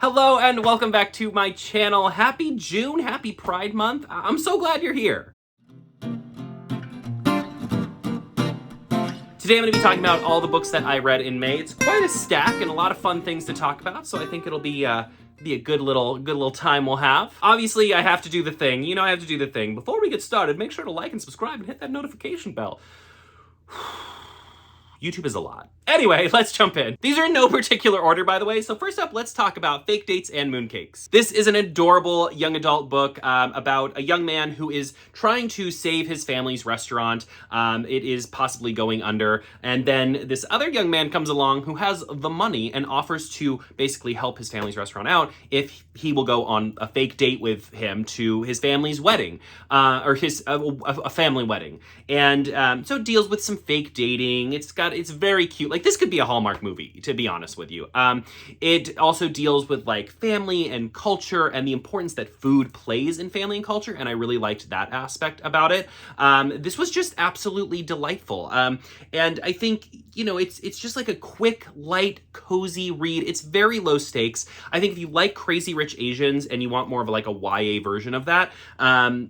Hello and welcome back to my channel. Happy June, happy Pride Month. I'm so glad you're here. Today I'm going to be talking about all the books that I read in May. It's quite a stack and a lot of fun things to talk about, so I think it'll be a good little time we'll have. Obviously, I have to do the thing. You know I have to do the thing. Before we get started, make sure to like and subscribe and hit that notification bell. YouTube is a lot. Anyway, let's jump in. These are in no particular order, by the way. So first up, let's talk about Fake Dates and Mooncakes. This is an adorable young adult book about a young man who is trying to save his family's restaurant. It is possibly going under. And then this other young man comes along who has the money and offers to basically help his family's restaurant out if he will go on a fake date with him to his family's wedding, or a family wedding. And so it deals with some fake dating. It's very cute. Like, this could be a Hallmark movie, to be honest with you. It also deals with like family and culture and the importance that food plays in family and culture, and I really liked that aspect about it. This was just absolutely delightful. And I think, you know, it's just like a quick, light, cozy read. It's very low stakes. I think if you like Crazy Rich Asians and you want more of like a YA version of that,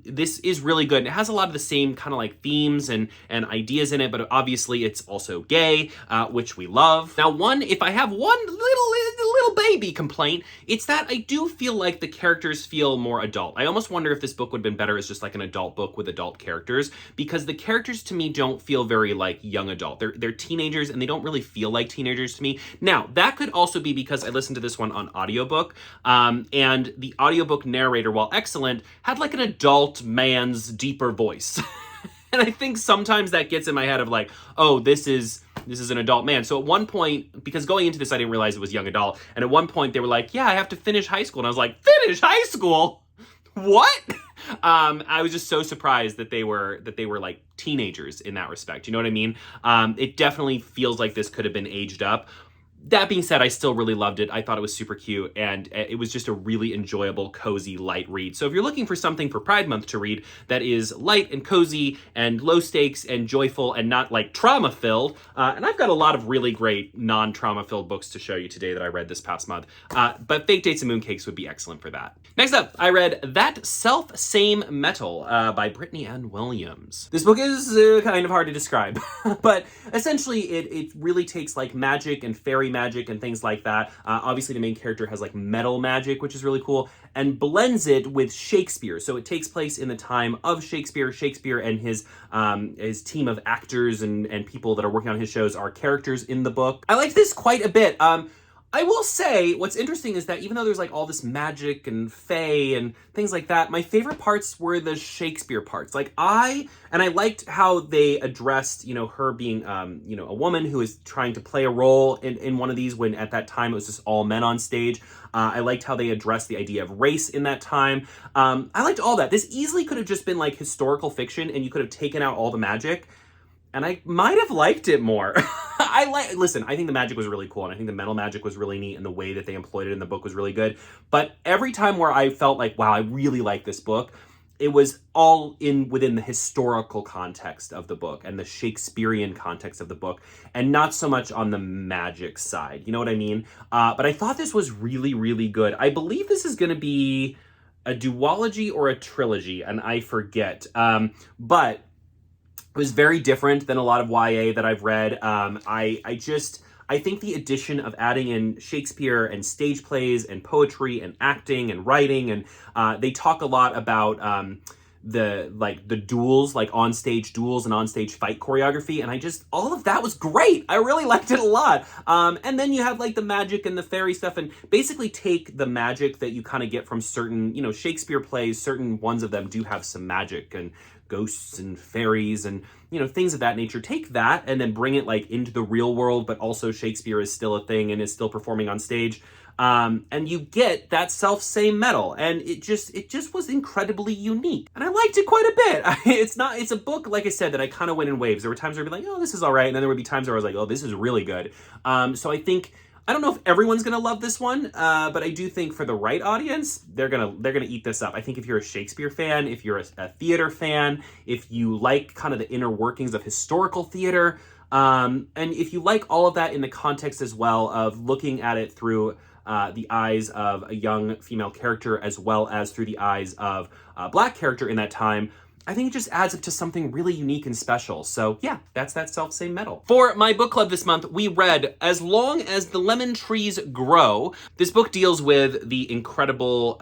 this is really good. And it has a lot of the same kind of like themes and ideas in it, but obviously it's also gay, which we love. Now, if I have one little baby complaint, it's that I do feel like the characters feel more adult. I almost wonder if this book would have been better as just like an adult book with adult characters, because the characters to me don't feel very like young adult. They're teenagers and they don't really feel like teenagers to me. Now, that could also be because I listened to this one on audiobook, and the audiobook narrator, while excellent, had like an adult man's deeper voice. And I think sometimes that gets in my head of like, oh, this is an adult man. So at one point, because going into this, I didn't realize it was young adult. And at one point they were like, yeah, I have to finish high school. And I was like, finish high school? What? I was just so surprised that they were like teenagers in that respect. You know what I mean? It definitely feels like this could have been aged up. That being said, I still really loved it. I thought it was super cute, and it was just a really enjoyable, cozy, light read. So if you're looking for something for Pride Month to read that is light and cozy and low stakes and joyful and not like trauma-filled, and I've got a lot of really great non-trauma-filled books to show you today that I read this past month, but Fake Dates and Mooncakes would be excellent for that. Next up, I read That Selfsame Metal by Brittany and Williams. This book is kind of hard to describe, but essentially it really takes like magic and fairy magic and things like that. Obviously the main character has like metal magic, which is really cool, and blends it with Shakespeare. So it takes place in the time of Shakespeare. Shakespeare and his team of actors and people that are working on his shows are characters in the book. I liked this quite a bit. I will say, what's interesting is that even though there's like all this magic and fae and things like that, my favorite parts were the Shakespeare parts. Like I liked how they addressed, you know, her being, you know, a woman who is trying to play a role in one of these when at that time it was just all men on stage. I liked how they addressed the idea of race in that time. I liked all that. This easily could have just been like historical fiction and you could have taken out all the magic, and I might have liked it more. Listen, I think the magic was really cool, and I think the metal magic was really neat, and the way that they employed it in the book was really good. But every time where I felt like, wow, I really like this book, it was all within the historical context of the book and the Shakespearean context of the book, and not so much on the magic side. You know what I mean? But I thought this was really, really good. I believe this is going to be a duology or a trilogy, and I forget. But it was very different than a lot of YA that I've read. I think the addition of adding in Shakespeare and stage plays and poetry and acting and writing, and they talk a lot about the duels, like on-stage duels and on-stage fight choreography, and all of that was great. I really liked it a lot. And then you have like the magic and the fairy stuff, and basically take the magic that you kind of get from certain, you know, Shakespeare plays. Certain ones of them do have some magic and ghosts and fairies and, you know, things of that nature. Take that and then bring it like into the real world, but also Shakespeare is still a thing and is still performing on stage. And you get that self-same metal, and it just was incredibly unique, and I liked it quite a bit. It's a book, like I said, that I kind of went in waves. There were times where I'd be like, oh, this is all right, and then there would be times where I was like, oh, this is really good. So I think, I don't know if everyone's gonna love this one, but I do think for the right audience, they're gonna eat this up. I think if you're a Shakespeare fan, if you're a theater fan, if you like kind of the inner workings of historical theater, and if you like all of that in the context as well of looking at it through the eyes of a young female character as well as through the eyes of a Black character in that time, I think it just adds up to something really unique and special. So yeah, that's that Selfsame medal. For my book club this month, we read As Long as the Lemon Trees Grow. This book deals with the incredibly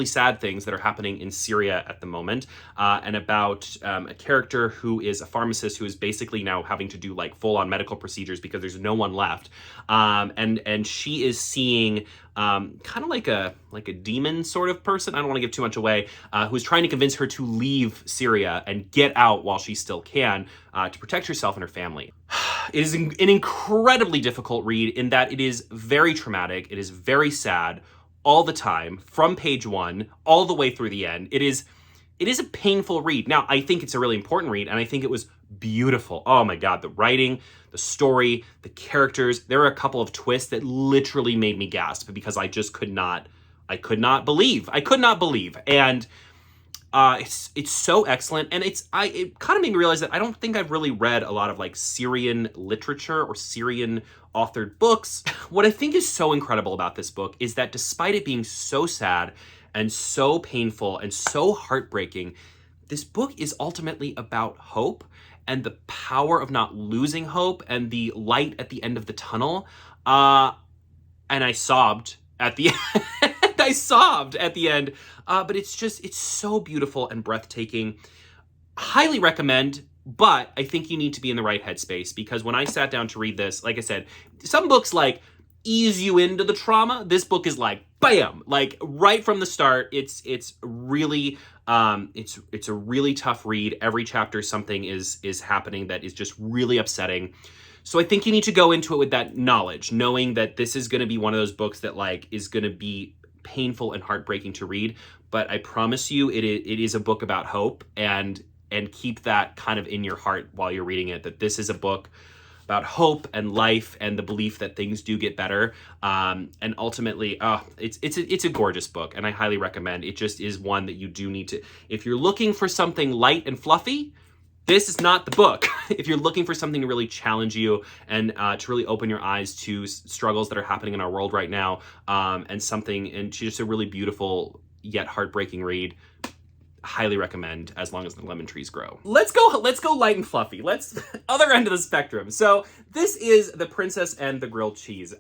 sad things that are happening in Syria at the moment, and about a character who is a pharmacist who is basically now having to do like full-on medical procedures because there's no one left. And she is seeing kind of like a demon sort of person, I don't want to give too much away, who's trying to convince her to leave Syria and get out while she still can, to protect herself and her family. It is an incredibly difficult read in that it is very traumatic, it is very sad, all the time, from page 1 all the way through the end. It is a painful read. Now, I think it's a really important read, and I think it was beautiful. Oh my God, the writing, the story, the characters. There are a couple of twists that literally made me gasp because I just could not believe. And it's so excellent, and it kind of made me realize that I don't think I've really read a lot of like Syrian literature or Syrian authored books. What I think is so incredible about this book is that despite it being so sad and so painful and so heartbreaking, this book is ultimately about hope and the power of not losing hope and the light at the end of the tunnel. And I sobbed at the end. I sobbed at the end. But it's so beautiful and breathtaking. Highly recommend, but I think you need to be in the right headspace, because when I sat down to read this, like I said, some books like ease you into the trauma. This book is like, bam, like right from the start. It's really, it's a really tough read. Every chapter something is happening that is just really upsetting. So I think you need to go into it with that knowledge, knowing that this is going to be one of those books that like is going to be painful and heartbreaking to read. But I promise you, it is a book about hope, and keep that kind of in your heart while you're reading it, that this is a book about hope and life and the belief that things do get better. And ultimately, it's a gorgeous book, and I highly recommend. It just is one that you do need to, if you're looking for something light and fluffy, this is not the book. If you're looking for something to really challenge you and to really open your eyes to struggles that are happening in our world right now, and just a really beautiful yet heartbreaking read, highly recommend As Long as the Lemon Trees Grow. Let's go light and fluffy. Other end of the spectrum. So this is The Princess and the Grilled Cheese.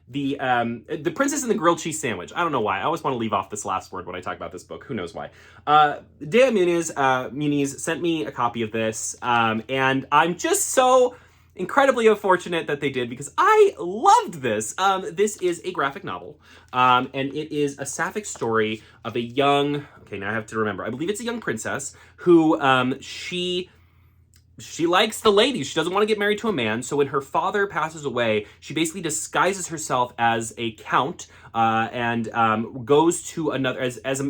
The Princess and the Grilled Cheese Sandwich. I don't know why. I always want to leave off this last word when I talk about this book. Who knows why? Deya Muniz sent me a copy of this, and I'm just so incredibly fortunate that they did, because I loved this. This is a graphic novel, and it is a sapphic story of a young, now I have to remember, I believe it's a young princess who, she likes the ladies. She doesn't want to get married to a man. So when her father passes away, she basically disguises herself as a count, and goes to another as a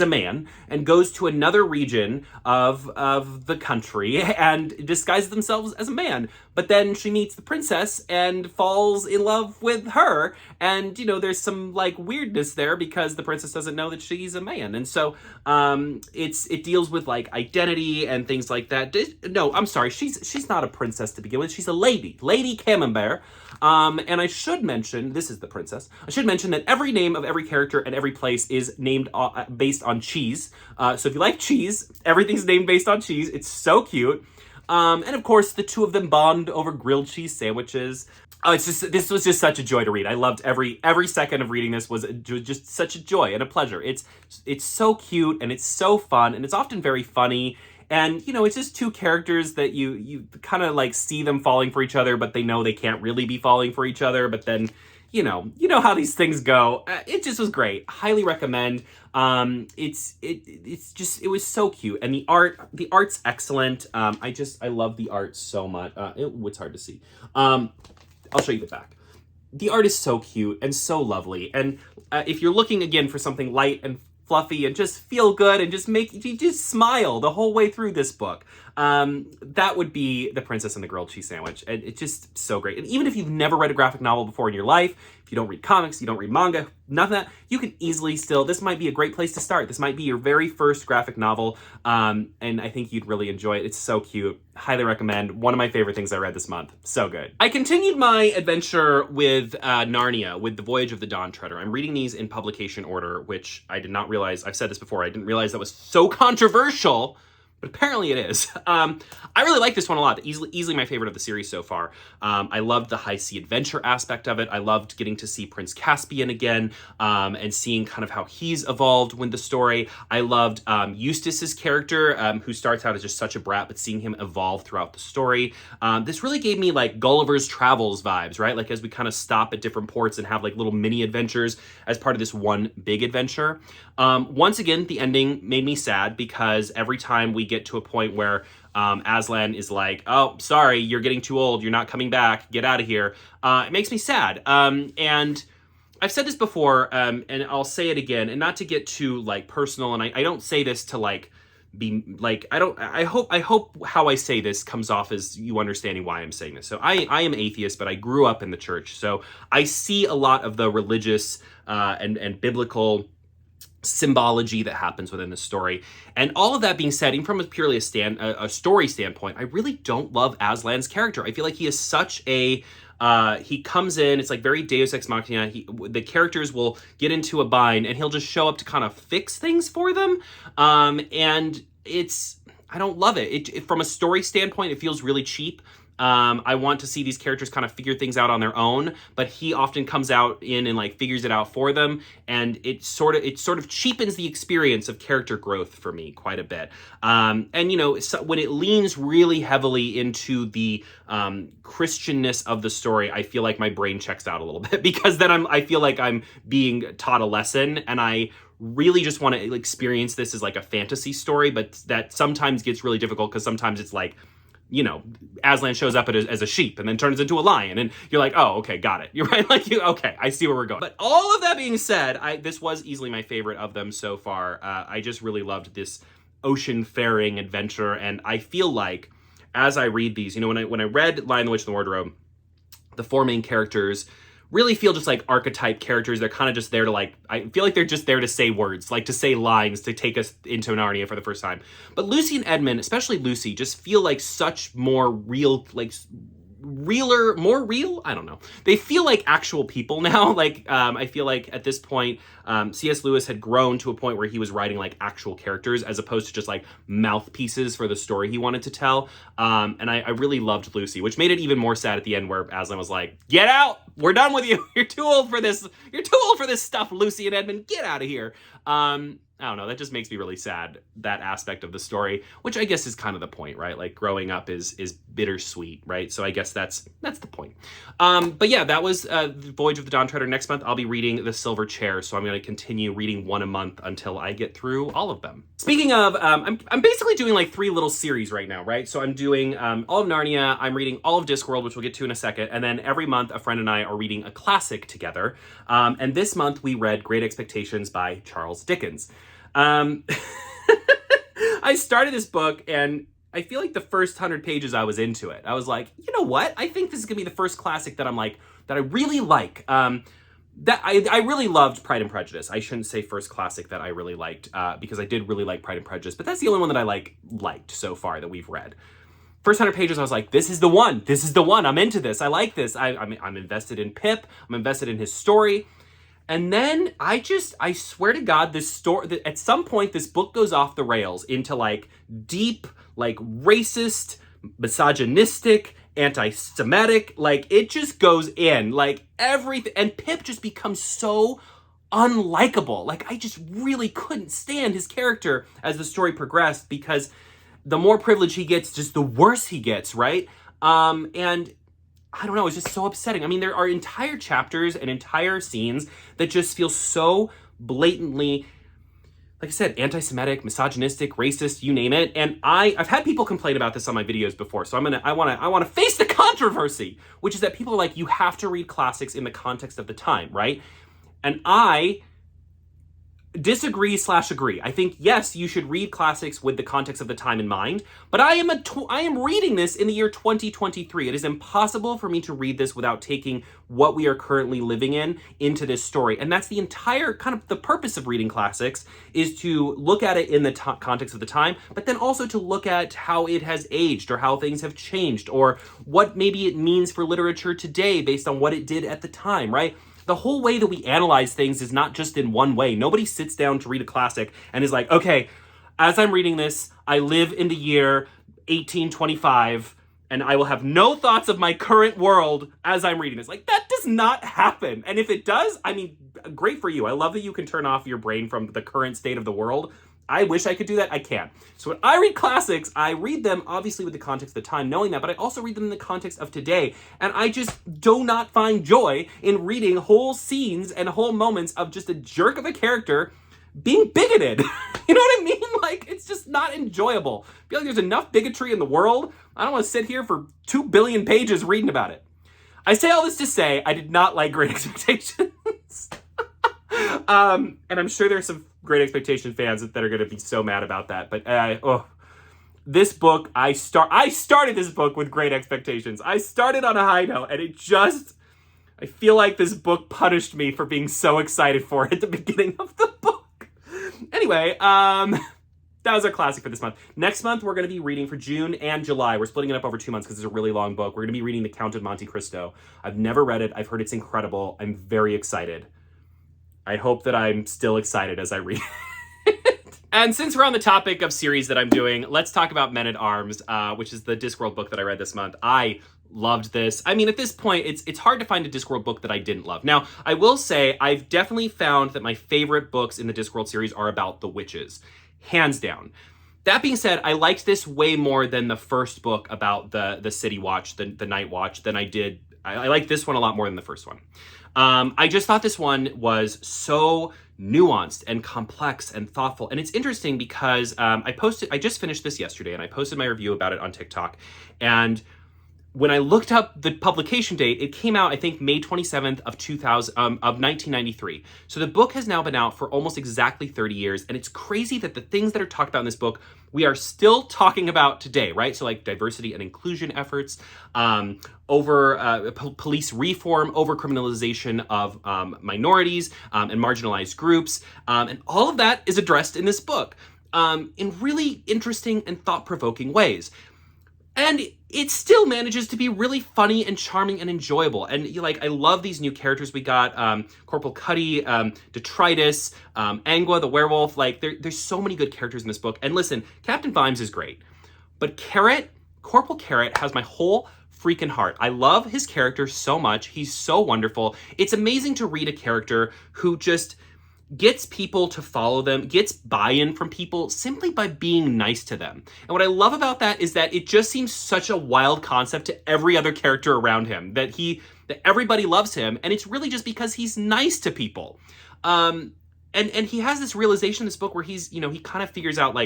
man, and goes to another region of the country and disguises themselves as a man. But then she meets the princess and falls in love with her, and there's some like weirdness there because the princess doesn't know that she's a man, and so it deals with like identity and things like that. No, I'm sorry, she's not a princess to begin with. She's a lady Camembert. And I should mention, this is the princess. I should mention that every name of every character and every place is named based on cheese. So if you like cheese, everything's named based on cheese. It's so cute. And of course, the two of them bond over grilled cheese sandwiches. This was just such a joy to read. I loved every second of reading this. Was just such a joy and a pleasure. It's so cute, and it's so fun, and it's often very funny. And, it's just two characters that you kind of like see them falling for each other, but they know they can't really be falling for each other. But then, you know how these things go. It just was great. Highly recommend. It was so cute. And the art's excellent. I love the art so much. It's hard to see. I'll show you the back. The art is so cute and so lovely. And if you're looking again for something light and fluffy and just feel good and just make you just smile the whole way through this book, that would be The Princess and the Grilled Cheese Sandwich. And it's just so great. And even if you've never read a graphic novel before in your life, if you don't read comics, you don't read manga, none of that, you can easily still, this might be a great place to start. This might be your very first graphic novel, and I think you'd really enjoy it. It's so cute. Highly recommend. One of my favorite things I read this month. So good. I continued my adventure with Narnia, with The Voyage of the Dawn Treader. I'm reading these in publication order, which I did not realize, I've said this before, I didn't realize that was so controversial, but apparently it is. I really like this one a lot. Easily my favorite of the series so far. I loved the high sea adventure aspect of it. I loved getting to see Prince Caspian again, and seeing kind of how he's evolved with the story. I loved Eustace's character, who starts out as just such a brat, but seeing him evolve throughout the story. This really gave me like Gulliver's Travels vibes, right? Like as we kind of stop at different ports and have like little mini adventures as part of this one big adventure. Once again, the ending made me sad because every time we get to a point where Aslan is like, oh, sorry, you're getting too old, you're not coming back, get out of here. It makes me sad. And I've said this before, and I'll say it again, and not to get too like personal, and I don't say this to like be like, I hope how I say this comes off as you understanding why I'm saying this. So I am atheist, but I grew up in the church. So I see a lot of the religious and biblical symbology that happens within the story. And all of that being said, even from a purely a story standpoint, I really don't love Aslan's character. I feel like he is such a he comes in, it's like very Deus Ex Machina. The characters will get into a bind and he'll just show up to kind of fix things for them. And I don't love it. From a story standpoint, it feels really cheap. I want to see these characters kind of figure things out on their own, but he often comes out in and like figures it out for them, and it sort of cheapens the experience of character growth for me quite a bit. And you know, so when it leans really heavily into the Christianness of the story, I feel like my brain checks out a little bit because then I feel like I'm being taught a lesson, and I really just want to experience this as like a fantasy story, but that sometimes gets really difficult because sometimes it's like, you know, Aslan shows up as a sheep and then turns into a lion, and you're like, oh, okay, got it. You're right, like, okay, I see where we're going. But all of that being said, this was easily my favorite of them so far. I just really loved this ocean-faring adventure, and I feel like as I read these, you know, when I read Lion, the Witch, and the Wardrobe, the four main characters really feel just like archetype characters. They're kind of just there to like, I feel like they're just there to say words, like to say lines, to take us into Narnia for the first time. But Lucy and Edmund, especially Lucy, just feel like such more real, like more real? I don't know. They feel like actual people now. Like, I feel like at this point, C.S. Lewis had grown to a point where he was writing like actual characters as opposed to just like mouthpieces for the story he wanted to tell. And I really loved Lucy, which made it even more sad at the end where Aslan was like, get out! We're done with you! You're too old for this! You're too old for this stuff, Lucy and Edmund! Get out of here! I don't know, that just makes me really sad, that aspect of the story, which I guess is kind of the point, right? Like, growing up is bittersweet, right? So I guess that's the point. But yeah, that was Voyage of the Dawn Treader. Next month, I'll be reading The Silver Chair, so I'm going to continue reading one a month until I get through all of them. Speaking of, I'm basically doing like 3 little series right now, right? So I'm doing all of Narnia, I'm reading all of Discworld, which we'll get to in a second, and then every month, a friend and I are reading a classic together. And this month, we read Great Expectations by Charles Dickens. I started this book and I feel like the first 100 pages I was into it. I was like, you know what? I think this is gonna be the first classic that I'm like, that I really like. That I really loved Pride and Prejudice. I shouldn't say first classic that I really liked, because I did really like Pride and Prejudice, but that's the only one that I liked so far that we've read. First 100 pages, I was like, this is the one. This is the one. I'm into this. I like this. I'm invested in Pip. I'm invested in his story. And then I swear to God, this story, at some point, this book goes off the rails into like deep, like racist, misogynistic, anti-Semitic, like it just goes in, like everything. And Pip just becomes so unlikable. Like I just really couldn't stand his character as the story progressed, because the more privilege he gets, just the worse he gets, right? And I don't know, it's just so upsetting. I mean, there are entire chapters and entire scenes that just feel so blatantly, like I said, anti-Semitic, misogynistic, racist, you name it. And I've had people complain about this on my videos before, so I want to face the controversy, which is that people are like, you have to read classics in the context of the time, right? And I disagree/agree. I think, yes, you should read classics with the context of the time in mind, but I am reading this in the year 2023. It is impossible for me to read this without taking what we are currently living in into this story. And that's the entire kind of the purpose of reading classics, is to look at it in the context of the time, but then also to look at how it has aged, or how things have changed, or what maybe it means for literature today based on what it did at the time, right? The whole way that we analyze things is not just in one way. Nobody sits down to read a classic and is like, okay, as I'm reading this, I live in the year 1825, and I will have no thoughts of my current world as I'm reading this. Like, that does not happen. And if it does, I mean, great for you. I love that you can turn off your brain from the current state of the world. I wish I could do that. I can't. So when I read classics, I read them obviously with the context of the time, knowing that, but I also read them in the context of today. And I just do not find joy in reading whole scenes and whole moments of just a jerk of a character being bigoted. You know what I mean? Like, it's just not enjoyable. I feel like there's enough bigotry in the world. I don't want to sit here for 2 billion pages reading about it. I say all this to say I did not like Great Expectations. And I'm sure there's some Great Expectation fans that are going to be so mad about that. But this book, I started this book with great expectations. I started on a high note, and I feel like this book punished me for being so excited for it at the beginning of the book. Anyway, that was our classic for this month. Next month, we're going to be reading for June and July. We're splitting it up over 2 months because it's a really long book. We're going to be reading The Count of Monte Cristo. I've never read it. I've heard it's incredible. I'm very excited. I hope that I'm still excited as I read it. And since we're on the topic of series that I'm doing, let's talk about Men at Arms, which is the Discworld book that I read this month. I loved this. I mean, at this point, it's hard to find a Discworld book that I didn't love. Now, I will say I've definitely found that my favorite books in the Discworld series are about the witches. Hands down. That being said, I liked this way more than the first book about the City Watch, the Night Watch, than I did. I like this one a lot more than the first one. I just thought this one was so nuanced and complex and thoughtful. And it's interesting because I just finished this yesterday, and I posted my review about it on TikTok. And when I looked up the publication date, it came out, I think, May 27th of 1993. So the book has now been out for almost exactly 30 years. And it's crazy that the things that are talked about in this book, we are still talking about today, right? So like diversity and inclusion efforts, police reform, over criminalization of minorities and marginalized groups. And all of that is addressed in this book in really interesting and thought-provoking ways. And it still manages to be really funny and charming and enjoyable. And I love these new characters we got. Corporal Cuddy, Detritus, Angua, the werewolf. There's so many good characters in this book. And listen, Captain Vimes is great. But Corporal Carrot has my whole freaking heart. I love his character so much. He's so wonderful. It's amazing to read a character who just gets people to follow them, gets buy-in from people simply by being nice to them. And what I love about that is that it just seems such a wild concept to every other character around him, that everybody loves him, and it's really just because he's nice to people. And he has this realization in this book where he kind of figures out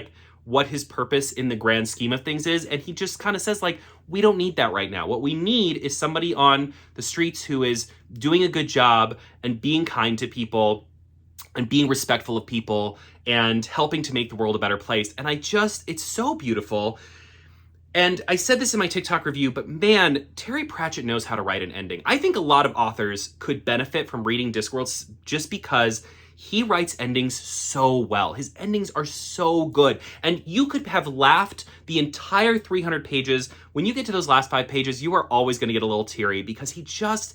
what his purpose in the grand scheme of things is, and he just kind of says we don't need that right now. What we need is somebody on the streets who is doing a good job and being kind to people and being respectful of people and helping to make the world a better place. And it's so beautiful. And I said this in my TikTok review, but man, Terry Pratchett knows how to write an ending. I think a lot of authors could benefit from reading Discworld just because he writes endings so well. His endings are so good. And you could have laughed the entire 300 pages. When you get to those last 5 pages, you are always going to get a little teary because he just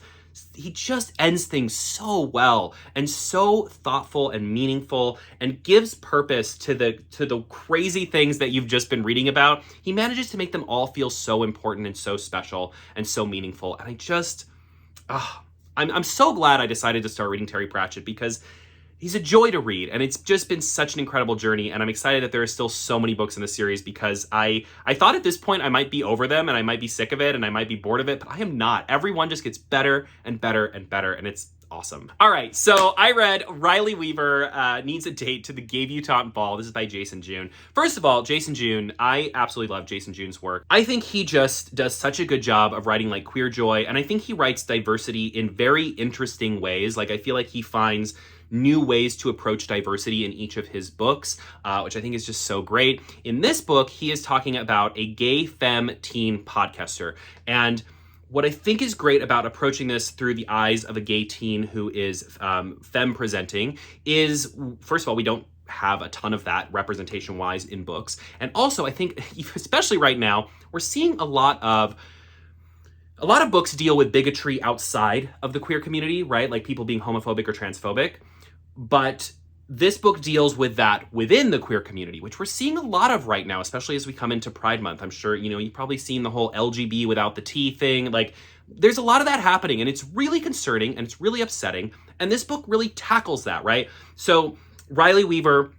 ends things so well and so thoughtful and meaningful and gives purpose to the crazy things that you've just been reading about. He manages to make them all feel so important and so special and so meaningful. And I'm so glad I decided to start reading Terry Pratchett because he's a joy to read, and it's just been such an incredible journey, and I'm excited that there are still so many books in the series because I thought at this point I might be over them, and I might be sick of it, and I might be bored of it, but I am not. Every one just gets better and better and better, and it's awesome. All right, so I read Riley Weaver Needs a Date to the Gaybutante Ball. This is by Jason June. First of all, Jason June, I absolutely love Jason June's work. I think he just does such a good job of writing like queer joy, and I think he writes diversity in very interesting ways. Like I feel like he finds new ways to approach diversity in each of his books, which I think is just so great. In this book, he is talking about a gay femme teen podcaster, and what I think is great about approaching this through the eyes of a gay teen who is femme presenting is, first of all, we don't have a ton of that representation-wise in books. And also, I think, especially right now, we're seeing a lot of books deal with bigotry outside of the queer community, right? Like people being homophobic or transphobic. But this book deals with that within the queer community, which we're seeing a lot of right now, especially as we come into Pride Month. I'm sure, you've probably seen the whole LGB without the T thing. Like, there's a lot of that happening, and it's really concerning, and it's really upsetting. And this book really tackles that, right? So Riley Weaver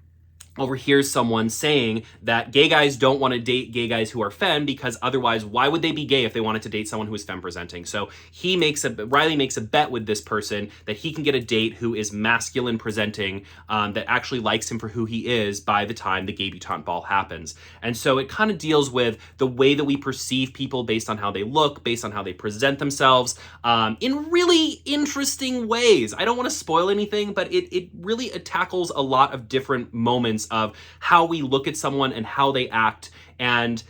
overhears someone saying that gay guys don't want to date gay guys who are femme because otherwise why would they be gay if they wanted to date someone who is femme presenting? So Riley makes a bet with this person that he can get a date who is masculine presenting, that actually likes him for who he is by the time the Gaybutante Ball happens. And so it kind of deals with the way that we perceive people based on how they look, based on how they present themselves, in really interesting ways. I don't want to spoil anything, but it really tackles a lot of different moments of how we look at someone and how they act, and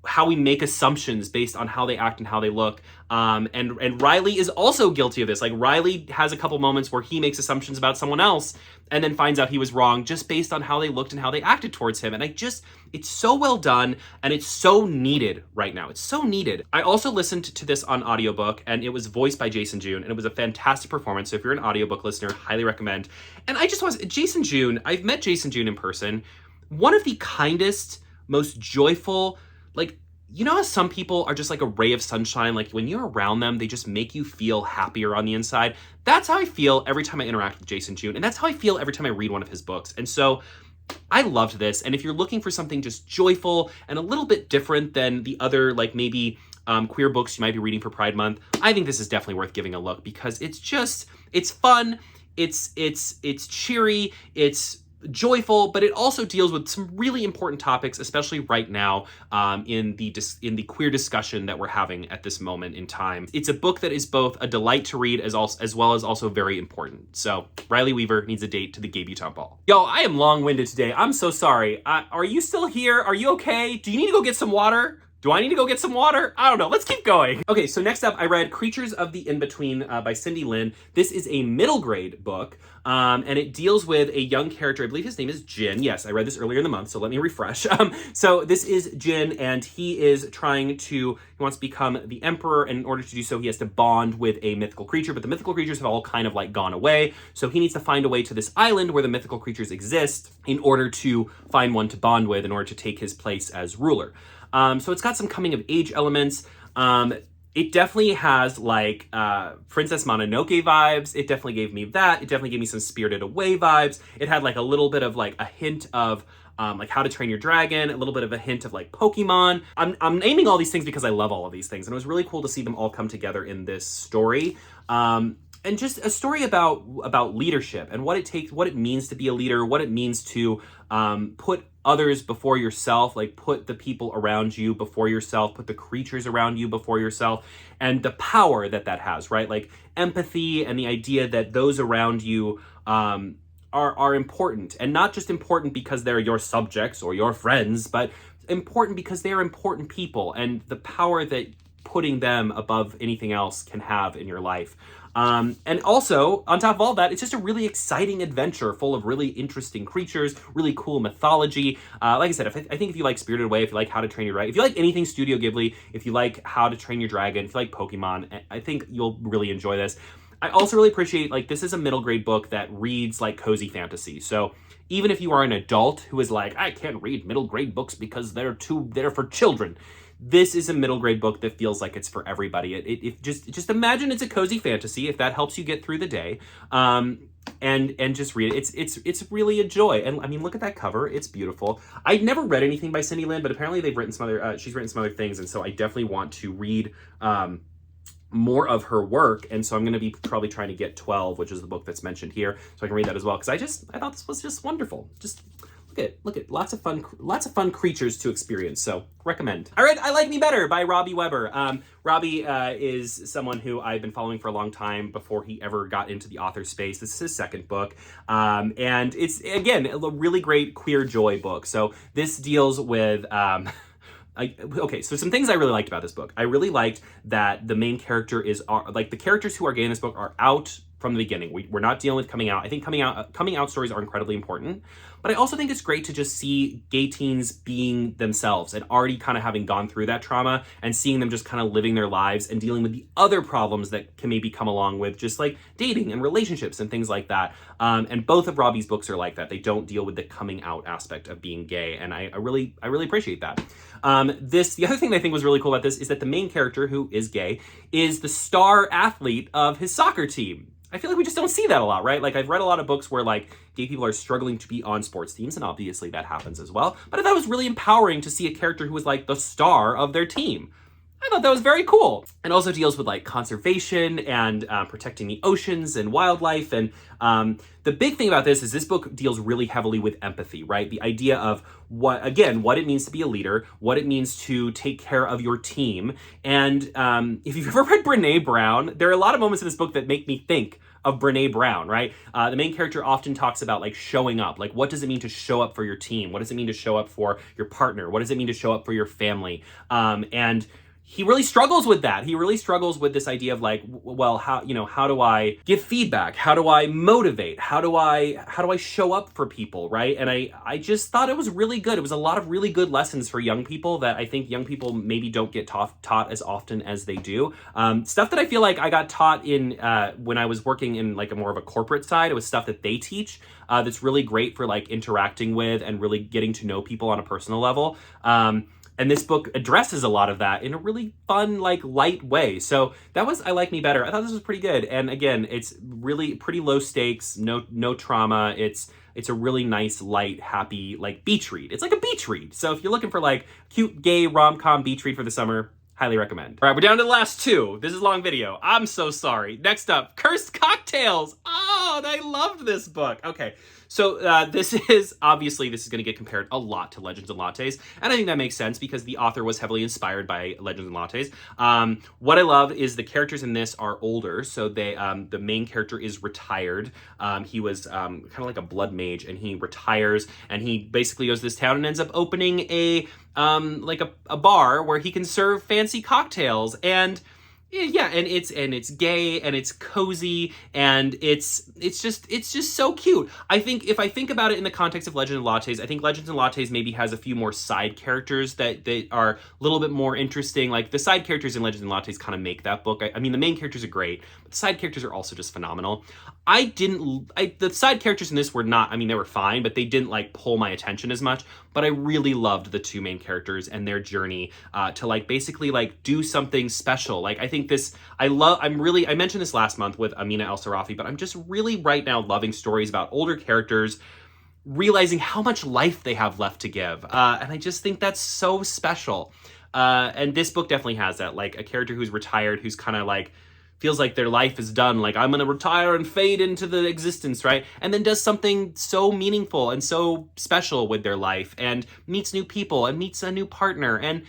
how we make assumptions based on how they act and how they look. And Riley is also guilty of this. Like, Riley has a couple moments where he makes assumptions about someone else and then finds out he was wrong just based on how they looked and how they acted towards him. And it's so well done, and it's so needed right now. It's so needed. I also listened to this on audiobook, and it was voiced by Jason June, and it was a fantastic performance. So if you're an audiobook listener, highly recommend. And Jason June, I've met Jason June in person. One of the kindest, most joyful, like, how some people are just like a ray of sunshine? Like, when you're around them, they just make you feel happier on the inside. That's how I feel every time I interact with Jason June, and that's how I feel every time I read one of his books. And so I loved this. And if you're looking for something just joyful and a little bit different than the other, like maybe queer books you might be reading for Pride Month, I think this is definitely worth giving a look, because it's fun, it's cheery, it's joyful, but it also deals with some really important topics, especially right now, in the queer discussion that we're having at this moment in time. It's a book that is both a delight to read as well as also very important. So Riley Weaver Needs a Date to the Gaybutante Ball. Yo, I am long-winded today. I'm so sorry. Are you still here? Are you okay? Do you need to go get some water? Do I need to go get some water? I don't know. Let's keep going. Okay, so next up, I read Creatures of the In-Between by Cindy Lin. This is a middle grade book, and it deals with a young character. I believe his name is Jin. Yes, I read this earlier in the month, so let me refresh. So this is Jin, and he wants to become the emperor, and in order to do so, he has to bond with a mythical creature, but the mythical creatures have all kind of like gone away, so he needs to find a way to this island where the mythical creatures exist in order to find one to bond with, in order to take his place as ruler. So it's got some coming of age elements. It definitely has like Princess Mononoke vibes. It definitely gave me that. It definitely gave me some Spirited Away vibes. It had like a little bit of like a hint of like How to Train Your Dragon, a little bit of a hint of like Pokemon. I'm naming all these things because I love all of these things, and it was really cool to see them all come together in this story. And just a story about leadership and what it means to be a leader, what it means to put others before yourself, like put the people around you before yourself, put the creatures around you before yourself, and the power that has, right? Like empathy and the idea that those around you are important, and not just important because they're your subjects or your friends, but important because they're important people, and the power that putting them above anything else can have in your life. And also, on top of all that, it's just a really exciting adventure full of really interesting creatures, really cool mythology. Like I said, I think if you like Spirited Away, if you like How to Train Your Dragon, if you like anything Studio Ghibli, if you like How to Train Your Dragon, if you like Pokemon, I think you'll really enjoy this. I also really appreciate, like, this is a middle grade book that reads like cozy fantasy. So even if you are an adult who is like, I can't read middle grade books because they're for children, this is a middle grade book that feels like it's for everybody. It just imagine it's a cozy fantasy, if that helps you get through the day, and just read it. It's really a joy. And I mean, look at that cover. It's beautiful. I'd never read anything by Cindy Lin, but apparently she's written some other things, and so I definitely want to read more of her work, and so I'm going to be probably trying to get 12, which is the book that's mentioned here, so I can read that as well, because I thought this was just wonderful. Just look at lots of fun creatures to experience. So recommend. I read I Like Me Better by Robby Weber. Robby is someone who I've been following for a long time before he ever got into the author space. This is his second book, and it's again a really great queer joy book. So this deals with okay, so some things I really liked about this book. I really liked that the main character like the characters who are gay in this book are out from the beginning. We're not dealing with coming out. I think coming out stories are incredibly important, but I also think it's great to just see gay teens being themselves and already kind of having gone through that trauma and seeing them just kind of living their lives and dealing with the other problems that can maybe come along with just like dating and relationships and things like that. And both of Robby's books are like that. They don't deal with the coming out aspect of being gay, and I really appreciate that. The other thing that I think was really cool about this is that the main character, who is gay, is the star athlete of his soccer team. I feel like we just don't see that a lot, right? Like, I've read a lot of books where like gay people are struggling to be on sports teams, and obviously that happens as well. But I thought it was really empowering to see a character who was like the star of their team. I thought that was very cool. It also deals with like conservation and protecting the oceans and wildlife. And the big thing about this is this book deals really heavily with empathy, right? The idea of what it means to be a leader, what it means to take care of your team. And if you've ever read Brene Brown, there are a lot of moments in this book that make me think of Brene Brown, right? The main character often talks about like showing up. Like, what does it mean to show up for your team? What does it mean to show up for your partner? What does it mean to show up for your family? And he really struggles with that. He really struggles with this idea of like, well, how do I give feedback? How do I motivate? How do I show up for people, right? And I just thought it was really good. It was a lot of really good lessons for young people that I think young people maybe don't get taught as often as they do. Stuff that I feel like I got taught in when I was working in like a more of a corporate side. It was stuff that they teach that's really great for like interacting with and really getting to know people on a personal level. And this book addresses a lot of that in a really fun, like, light way. So that was I Like Me Better. I thought this was pretty good. And again, it's really pretty low stakes, no trauma. It's a really nice, light, happy, like, beach read. It's like a beach read. So if you're looking for like cute, gay, rom-com beach read for the summer, highly recommend. All right, we're down to the last two. This is a long video. I'm so sorry. Next up, Cursed Cocktails. Oh, I loved this book. Okay. So this is going to get compared a lot to Legends and Lattes, and I think that makes sense because the author was heavily inspired by Legends and Lattes. What I love is the characters in this are older, so the main character is retired. He was kind of like a blood mage, and he retires, and he basically goes to this town and ends up opening a bar where he can serve fancy cocktails. And yeah, and it's gay and it's cozy and it's just so cute. I think if I think about it in the context of Legends and Lattes, I think Legends and Lattes maybe has a few more side characters that are a little bit more interesting. Like the side characters in Legends and Lattes kind of make that book. I mean, the main characters are great, but the side characters are also just phenomenal. The side characters in this were not, I mean, they were fine, but they didn't like pull my attention as much. But I really loved the two main characters and their journey to like basically like do something special. Like I think I mentioned this last month with Amina El Sarafi, but I'm just really right now loving stories about older characters realizing how much life they have left to give. And I just think that's so special. And this book definitely has that, like a character who's retired, who's kind of like, feels like their life is done, like I'm gonna retire and fade into the existence, right? And then does something so meaningful and so special with their life and meets new people and meets a new partner. And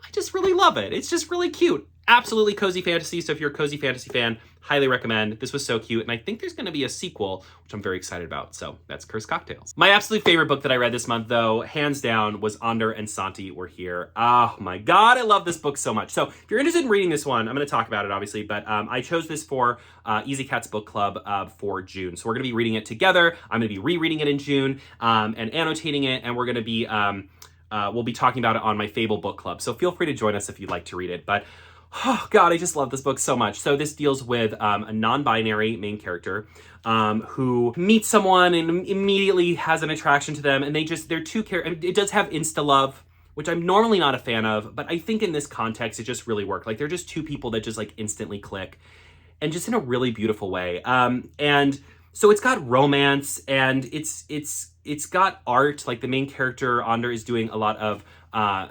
I just really love it. It's just really cute. Absolutely cozy fantasy. So if you're a cozy fantasy fan, highly recommend. This was so cute. And I think there's going to be a sequel, which I'm very excited about. So that's Cursed Cocktails. My absolute favorite book that I read this month, though, hands down, was Ander and Santi Were Here. Oh my God, I love this book so much. So if you're interested in reading this one, I'm going to talk about it, obviously, but I chose this for Easy Cat's Book Club for June. So we're going to be reading it together. I'm going to be rereading it in June and annotating it. And we're going to be, we'll be talking about it on my Fable book club. So feel free to join us if you'd like to read it. But oh God, I just love this book so much. So this deals with a non-binary main character who meets someone and immediately has an attraction to them. And they're two characters. It does have insta-love, which I'm normally not a fan of, but I think in this context, it just really worked. Like they're just two people that just like instantly click and just in a really beautiful way. And so it's got romance and it's got art. Like the main character, Ander, is doing a lot of,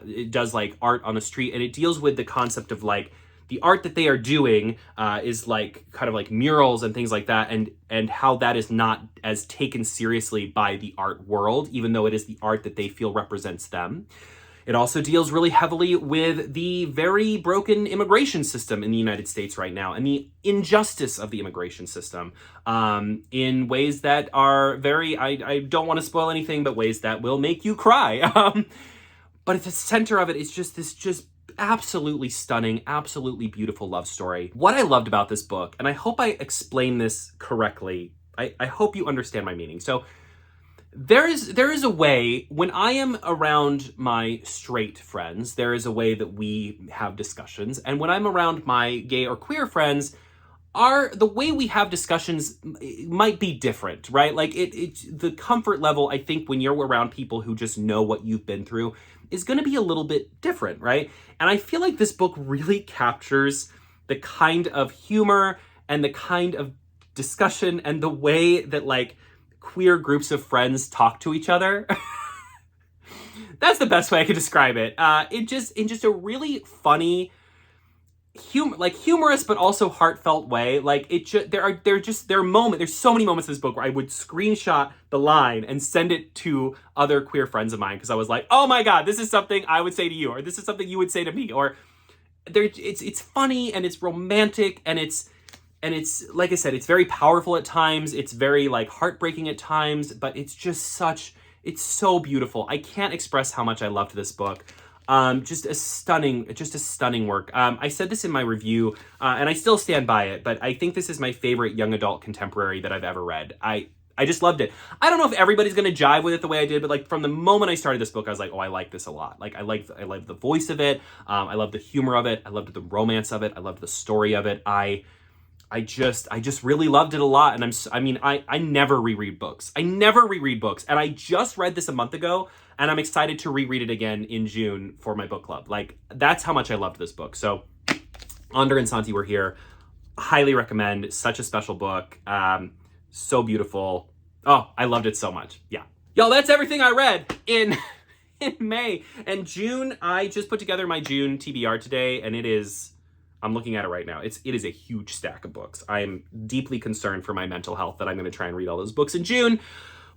it does like art on the street, and it deals with the concept of like the art that they are doing is like kind of like murals and things like that, and how that is not as taken seriously by the art world, even though it is the art that they feel represents them. It also deals really heavily with the very broken immigration system in the United States right now and the injustice of the immigration system in ways that are very, I don't want to spoil anything, but ways that will make you cry. But at the center of it is just this absolutely stunning, absolutely beautiful love story. What I loved about this book, and I hope I explain this correctly, I hope you understand my meaning. So there is a way, when I am around my straight friends, there is a way that we have discussions. And when I'm around my gay or queer friends, the way we have discussions might be different, right? Like the comfort level, I think, when you're around people who just know what you've been through is going to be a little bit different, right? And I feel like this book really captures the kind of humor and the kind of discussion and the way that like queer groups of friends talk to each other. That's the best way I could describe it. In just a really funny, humorous but also heartfelt way. Like there are moments. There's so many moments in this book where I would screenshot the line and send it to other queer friends of mine because I was like, oh my god, this is something I would say to you, or this is something you would say to me, or it's funny and it's romantic and it's like I said, it's very powerful at times. It's very like heartbreaking at times, but it's so beautiful. I can't express how much I loved this book. Just a stunning work. I said this in my review, and I still stand by it, but I think this is my favorite young adult contemporary that I've ever read. I just loved it. I don't know if everybody's going to jive with it the way I did, but like from the moment I started this book, I was like, oh, I like this a lot. Like I like the voice of it. I love the humor of it. I loved the romance of it. I loved the story of it. I just really loved it a lot. And I never reread books. And I just read this a month ago, and I'm excited to reread it again in June for my book club. Like, that's how much I loved this book. So Ander and Santi were here. Highly recommend. Such a special book. So beautiful. Oh, I loved it so much. Yeah. Y'all, that's everything I read in May. And June, I just put together my June TBR today, and I'm looking at it right now. It is a huge stack of books. I am deeply concerned for my mental health that I'm going to try and read all those books in June,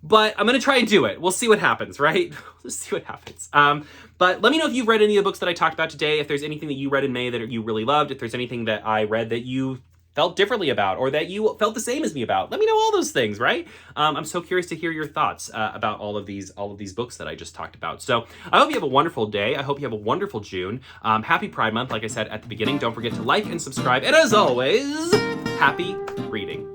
but I'm going to try and do it. We'll see what happens, right? We'll see what happens. But let me know if you've read any of the books that I talked about today, if there's anything that you read in May that you really loved, if there's anything that I read that you felt differently about, or that you felt the same as me about. Let me know all those things, right? I'm so curious to hear your thoughts about all of these books that I just talked about. So I hope you have a wonderful day. I hope you have a wonderful June. Happy Pride Month, like I said at the beginning. Don't forget to like and subscribe. And as always, happy reading.